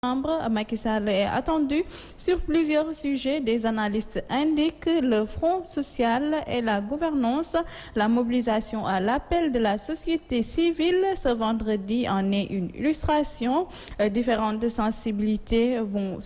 Macky Sall est attendu sur plusieurs sujets. Des analystes indiquent le front social et la gouvernance. La mobilisation à l'appel de la société civile ce vendredi en est une illustration. Différentes sensibilités vont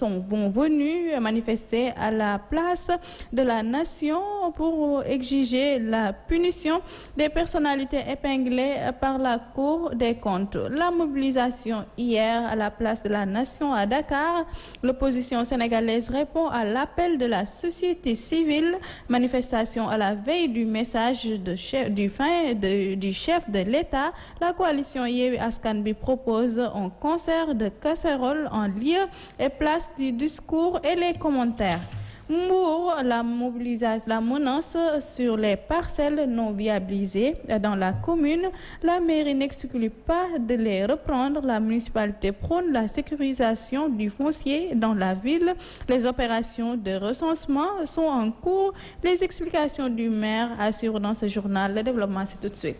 venues manifester à la place de la nation pour exiger la punition des personnalités épinglées par la Cour des comptes. La mobilisation hier à la place de la nation à Dakar, l'opposition sénégalaise répond à l'appel de la société civile. Manifestation à la veille du message du chef de l'État. La coalition Yewwi Askan Wi propose un concert de casseroles en lieu et place du discours et les commentaires. Mbour, la menace sur les parcelles non viabilisées dans la commune. La mairie n'exclut pas de les reprendre. La municipalité prône la sécurisation du foncier dans la ville. Les opérations de recensement sont en cours. Les explications du maire assurent dans ce journal. Le développement, c'est tout de suite.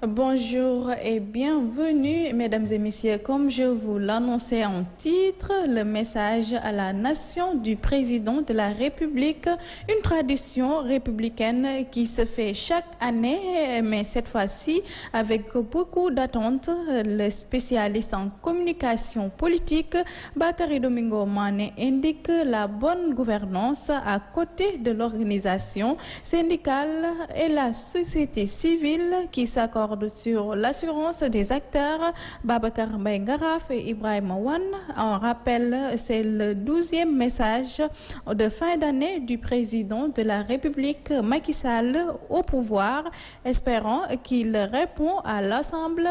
Bonjour et bienvenue, mesdames et messieurs. Comme je vous l'annonçais en titre, le message à la nation du président de la République, une tradition républicaine qui se fait chaque année, mais cette fois-ci avec beaucoup d'attentes. Le spécialiste en communication politique, Bakary Domingo Mané, indique la bonne gouvernance à côté de l'organisation syndicale et la société civile qui s'accordent sur l'assurance des acteurs. Babacar Mbaye Ngaraf et Ibrahima Wane. En rappel, c'est le 12e message de fin d'année du président de la République Macky Sall au pouvoir, espérant qu'il répond à l'ensemble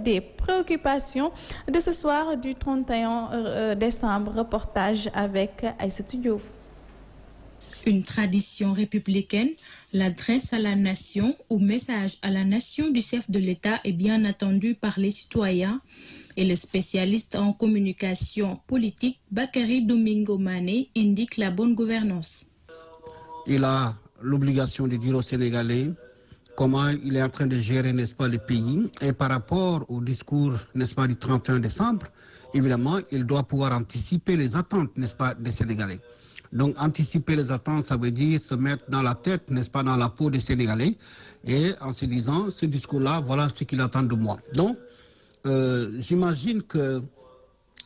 des préoccupations de ce soir du 31 décembre. Reportage avec Aïssatou Diouf. Une tradition républicaine, l'adresse à la nation ou message à la nation du chef de l'État est bien attendu par les citoyens et le spécialiste en communication politique Bakary Domingo Mané indique la bonne gouvernance. Il a l'obligation de dire aux Sénégalais comment il est en train de gérer, n'est-ce pas, le pays. Et par rapport au discours, n'est-ce pas, du 31 décembre, évidemment, il doit pouvoir anticiper les attentes, n'est-ce pas, des Sénégalais. Donc, anticiper les attentes, ça veut dire se mettre dans la tête, n'est-ce pas, dans la peau des Sénégalais, et en se disant, ce discours-là, voilà ce qu'il attend de moi. Donc, j'imagine que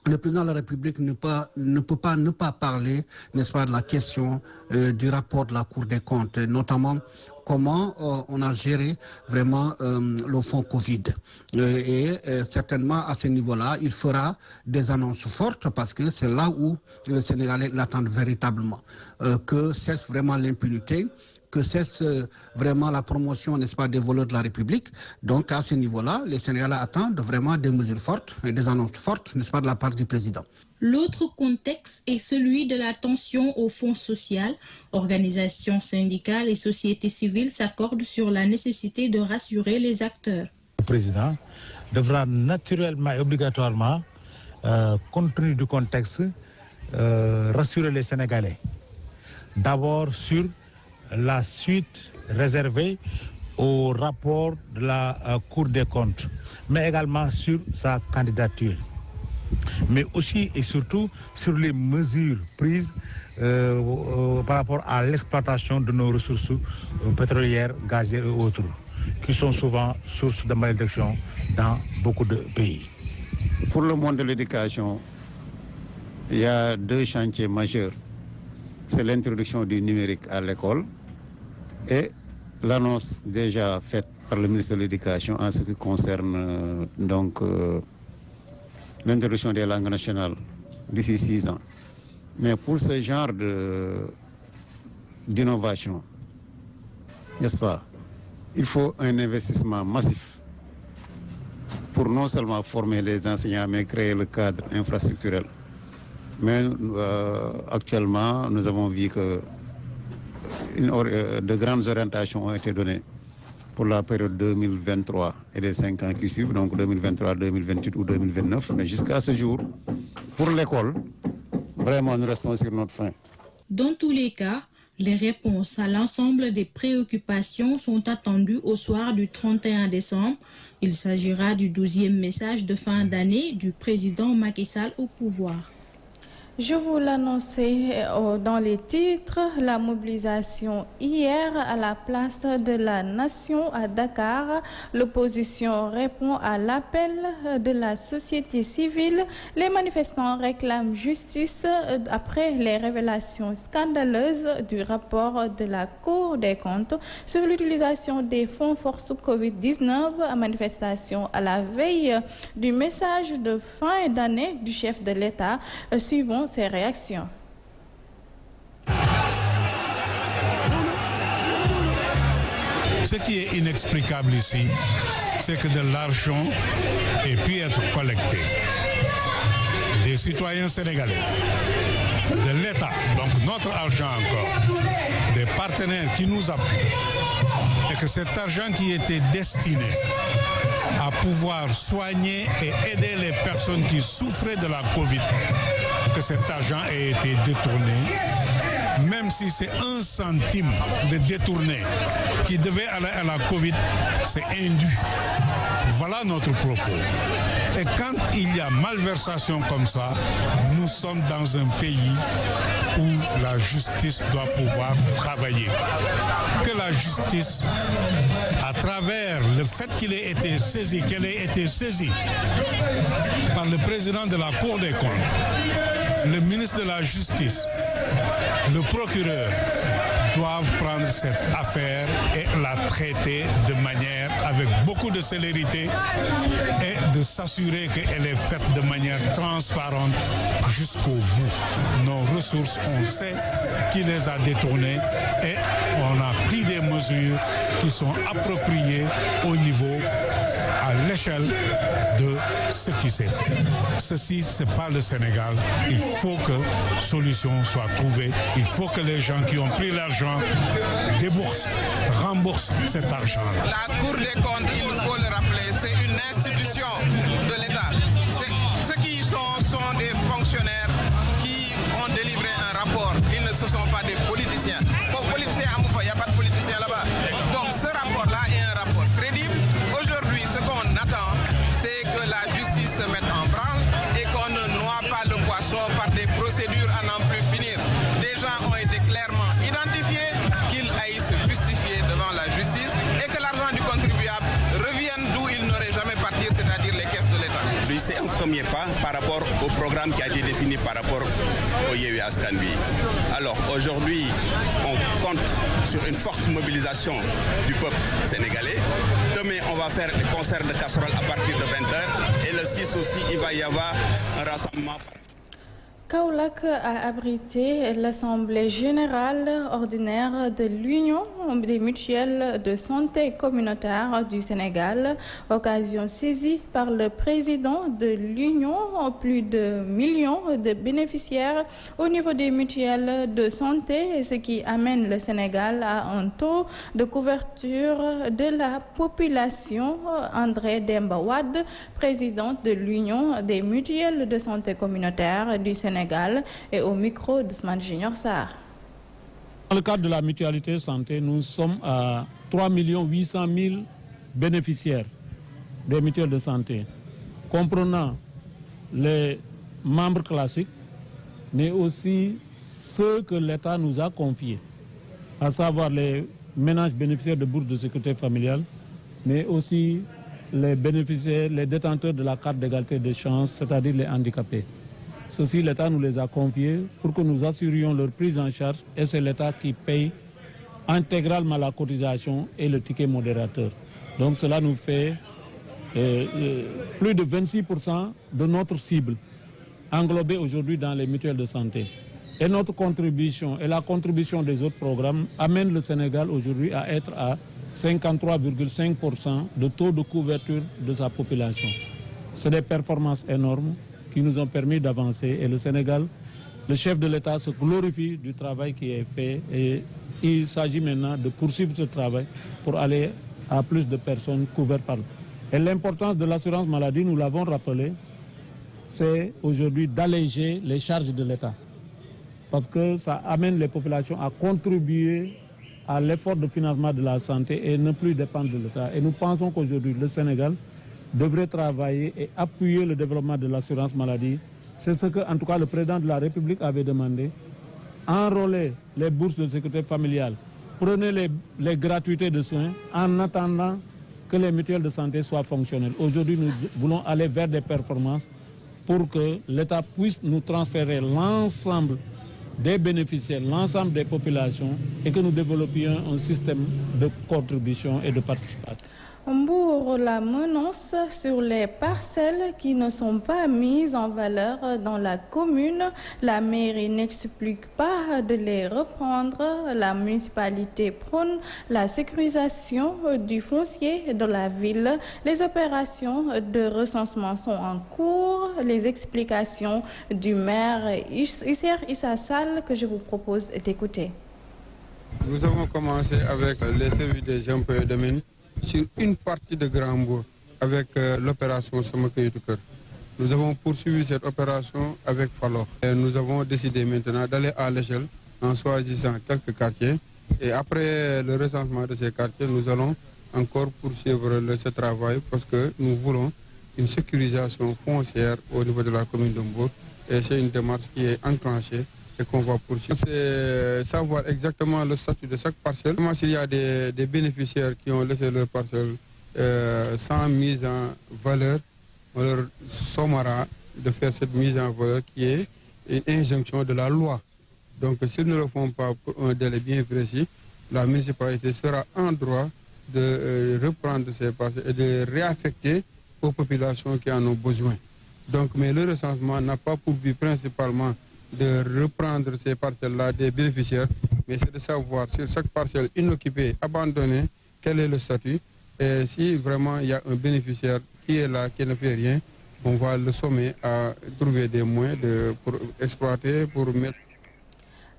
le président de la République ne peut pas ne pas parler, n'est-ce pas, de la question du rapport de la Cour des comptes, notamment comment on a géré vraiment le fonds Covid. Et certainement, à ce niveau-là, il fera des annonces fortes parce que c'est là où les Sénégalais l'attendent véritablement. Que cesse vraiment l'impunité, que cesse vraiment la promotion, n'est-ce pas, des voleurs de la République. Donc, à ce niveau-là, les Sénégalais attendent vraiment des mesures fortes et des annonces fortes, n'est-ce pas, de la part du président. L'autre contexte est celui de la tension au fonds social. Organisations syndicales et sociétés civiles s'accordent sur la nécessité de rassurer les acteurs. Le président devra naturellement et obligatoirement, compte tenu du contexte, rassurer les Sénégalais. D'abord sur la suite réservée au rapport de la Cour des comptes, mais également sur sa candidature. Mais aussi et surtout sur les mesures prises par rapport à l'exploitation de nos ressources pétrolières, gazières et autres, qui sont souvent source de malédiction dans beaucoup de pays. Pour le monde de l'éducation, il y a deux chantiers majeurs. C'est l'introduction du numérique à l'école et l'annonce déjà faite par le ministre de l'Éducation en ce qui concerne l'introduction des langues nationales d'ici 6 ans. Mais pour ce genre d'innovation, n'est-ce pas, il faut un investissement massif pour non seulement former les enseignants, mais créer le cadre infrastructurel. Mais actuellement, nous avons vu que de grandes orientations ont été données pour la période 2023 et les 5 ans qui suivent, donc 2023, 2028 ou 2029. Mais jusqu'à ce jour, pour l'école, vraiment, nous restons sur notre faim. Dans tous les cas, Les réponses à l'ensemble des préoccupations sont attendues au soir du 31 décembre. Il s'agira du 12e message de fin d'année du président Macky Sall au pouvoir. Je vous l'annonçais dans les titres, la mobilisation hier à la place de la Nation à Dakar. L'opposition répond à l'appel de la société civile. Les manifestants réclament justice après les révélations scandaleuses du rapport de la Cour des comptes sur l'utilisation des fonds force Covid-19. Manifestation à la veille du message de fin d'année du chef de l'État. Suivons ces réactions. Ce qui est inexplicable ici, c'est que de l'argent ait pu être collecté des citoyens sénégalais, de l'État, donc notre argent encore, des partenaires qui nous appuient, et que cet argent qui était destiné à pouvoir soigner et aider les personnes qui souffraient de la Covid, que cet argent ait été détourné, même si c'est 1 centime de détourné qui devait aller à la Covid, c'est indu. Voilà notre propos. Et quand il y a malversation comme ça, nous sommes dans un pays où la justice doit pouvoir travailler. Que la justice, à travers le fait qu'elle ait été saisie par le président de la Cour des comptes, le ministre de la Justice, le procureur, doivent prendre cette affaire et la traiter de manière avec beaucoup de célérité et de s'assurer qu'elle est faite de manière transparente jusqu'au bout. Nos ressources, on sait qui les a détournées et on a pris des mesures qui sont appropriées au niveau, à l'échelle de ce qui s'est fait. Ceci, ce n'est pas le Sénégal. Il faut que solution soit trouvée. Il faut que les gens qui ont pris l'argent déboursent, remboursent cet argent-là. La Cour des comptes, il faut le rappeler, c'est une institution de l'État. Ceux qui sont des fonctionnaires qui ont délivré un rapport. Ils ne sont pas des politiciens. Pour politiciens, il n'y a pas de politiciens là-bas. Donc ce rapport-là est un rapport crédible. Aujourd'hui, ce qu'on attend, c'est que la justice se mette en branle et qu'on ne noie pas le poisson par des procédures à n'en plus finir. Des gens ont été clairement identifiés, qu'ils aillent se justifier devant la justice et que l'argent du contribuable revienne d'où il n'aurait jamais parti, c'est-à-dire les caisses de l'État. C'est un premier pas par rapport au programme qui a été défini par rapport au Yewwi Askan Wi. Alors aujourd'hui, on compte sur une forte mobilisation du peuple sénégalais. Demain, on va faire des concerts de casseroles à partir de 20h. Et le 6 aussi, il va y avoir un rassemblement. Kaolack a abrité l'Assemblée générale ordinaire de l'Union des mutuelles de santé communautaire du Sénégal, occasion saisie par le président de l'Union. Plus de millions de bénéficiaires au niveau des mutuelles de santé, ce qui amène le Sénégal à un taux de couverture de la population. André Demba Wade, président de l'Union des mutuelles de santé communautaire du Sénégal, et au micro d'Ousmane Junior Sarr. Dans le cadre de la mutualité santé, nous sommes à 3 800 000 bénéficiaires des mutuelles de santé, comprenant les membres classiques, mais aussi ceux que l'État nous a confiés, à savoir les ménages bénéficiaires de bourse de sécurité familiale, mais aussi les bénéficiaires, les détenteurs de la carte d'égalité des chances, c'est-à-dire les handicapés. Ceci, l'État nous les a confiés pour que nous assurions leur prise en charge et c'est l'État qui paye intégralement la cotisation et le ticket modérateur. Donc cela nous fait plus de 26% de notre cible englobée aujourd'hui dans les mutuelles de santé. Et notre contribution et la contribution des autres programmes amènent le Sénégal aujourd'hui à être à 53,5% de taux de couverture de sa population. C'est des performances énormes qui nous ont permis d'avancer. Et le Sénégal, le chef de l'État se glorifie du travail qui est fait et il s'agit maintenant de poursuivre ce travail pour aller à plus de personnes couvertes par. Et l'importance de l'assurance maladie, nous l'avons rappelé, c'est aujourd'hui d'alléger les charges de l'État. parce que ça amène les populations à contribuer à l'effort de financement de la santé et ne plus dépendre de l'État. Et nous pensons qu'aujourd'hui, le Sénégal devrait travailler et appuyer le développement de l'assurance maladie. C'est ce que, en tout cas, le président de la République avait demandé. Enrôler les bourses de sécurité familiale, prenez les gratuités de soins en attendant que les mutuelles de santé soient fonctionnelles. Aujourd'hui, nous voulons aller vers des performances pour que l'État puisse nous transférer l'ensemble des bénéficiaires, l'ensemble des populations et que nous développions un système de contribution et de participation. Mbour, la menace sur les parcelles qui ne sont pas mises en valeur dans la commune. La mairie n'explique pas de les reprendre. La municipalité prône la sécurisation du foncier de la ville. Les opérations de recensement sont en cours. Les explications du maire Isser Issa Sall que je vous propose d'écouter. Nous avons commencé avec les services des impôts et domaines sur une partie de Grand Mbour avec l'opération Samakayutuker. Nous avons poursuivi cette opération avec Falor. Et nous avons décidé maintenant d'aller à l'échelle en choisissant quelques quartiers. Et après le recensement de ces quartiers, nous allons encore poursuivre ce travail parce que nous voulons une sécurisation foncière au niveau de la commune de Mbour. Et c'est une démarche qui est enclenchée et qu'on va poursuivre. C'est savoir exactement le statut de chaque parcelle. Comment s'il y a des bénéficiaires qui ont laissé leur parcelle sans mise en valeur, on leur sommera de faire cette mise en valeur qui est une injonction de la loi. Donc s'ils ne le font pas pour un délai bien précis, la municipalité sera en droit de reprendre ces parcelles et de réaffecter aux populations qui en ont besoin. Donc, mais le recensement n'a pas pour but principalement de reprendre ces parcelles-là des bénéficiaires, mais c'est de savoir sur chaque parcelle inoccupée, abandonnée, quel est le statut. Et si vraiment il y a un bénéficiaire qui est là, qui ne fait rien, on va le sommer à trouver des moyens pour exploiter, pour mettre...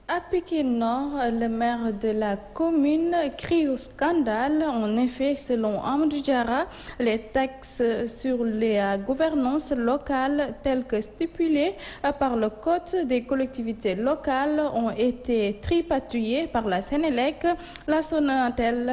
À Pikine Nord, le maire de la commune crie au scandale. En effet, selon Amadou Diarra, les taxes sur la gouvernance locale telles que stipulées par le Code des collectivités locales ont été tripatouillées par la Sénélec, la Sonatel,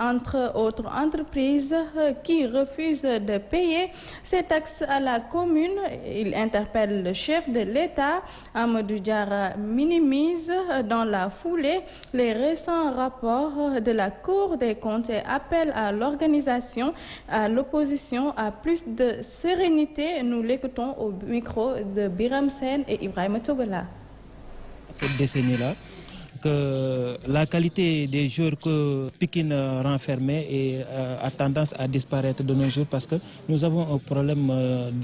entre autres entreprises qui refusent de payer ces taxes à la commune. Il interpelle le chef de l'État. Amadou Diarra minimise dans la foulée les récents rapports de la Cour des comptes et appelle à l'organisation, à l'opposition à plus de sérénité. Nous l'écoutons au micro de Biram Sen et Ibrahim Togola. Cette décennie-là, que la qualité des joueurs que Pikine renfermait a tendance à disparaître de nos jours parce que nous avons un problème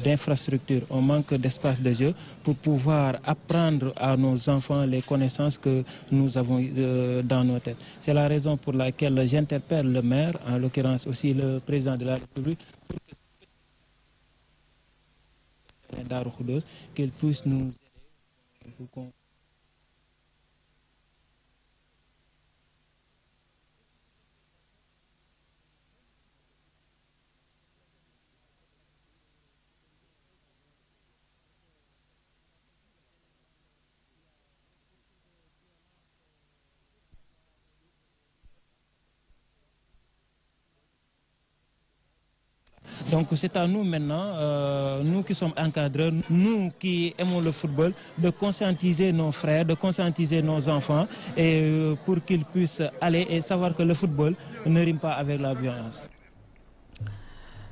d'infrastructure. On manque d'espace de jeu pour pouvoir apprendre à nos enfants les connaissances que nous avons dans nos têtes. C'est la raison pour laquelle j'interpelle le maire, en l'occurrence aussi le président de la République, pour qu'il puisse nous aider pour Donc c'est à nous maintenant, nous qui sommes encadreurs, nous qui aimons le football, de conscientiser nos frères, de conscientiser nos enfants et pour qu'ils puissent aller et savoir que le football ne rime pas avec la violence.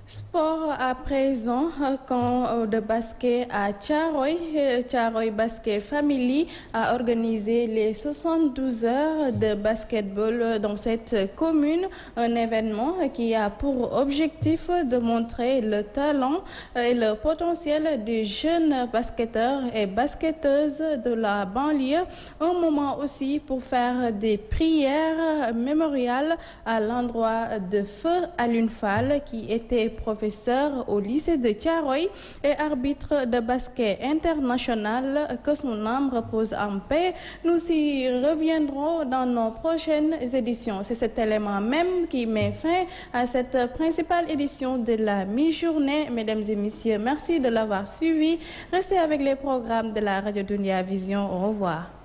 Sport à présent, camp de basket à Tcharoy. Tcharoy Basket Family a organisé les 72 heures de basketball dans cette commune. Un événement qui a pour objectif de montrer le talent et le potentiel des jeunes basketteurs et basketteuses de la banlieue. Un moment aussi pour faire des prières mémoriales à l'endroit de Feu Alioune Fall qui était professeur au lycée de Tcharoy et arbitre de basket international. Que son âme repose en paix. Nous y reviendrons dans nos prochaines éditions. C'est cet élément même qui met fin à cette principale édition de la mi-journée. Mesdames et messieurs, merci de l'avoir suivi. Restez avec les programmes de la Radio Dunia Vision. Au revoir.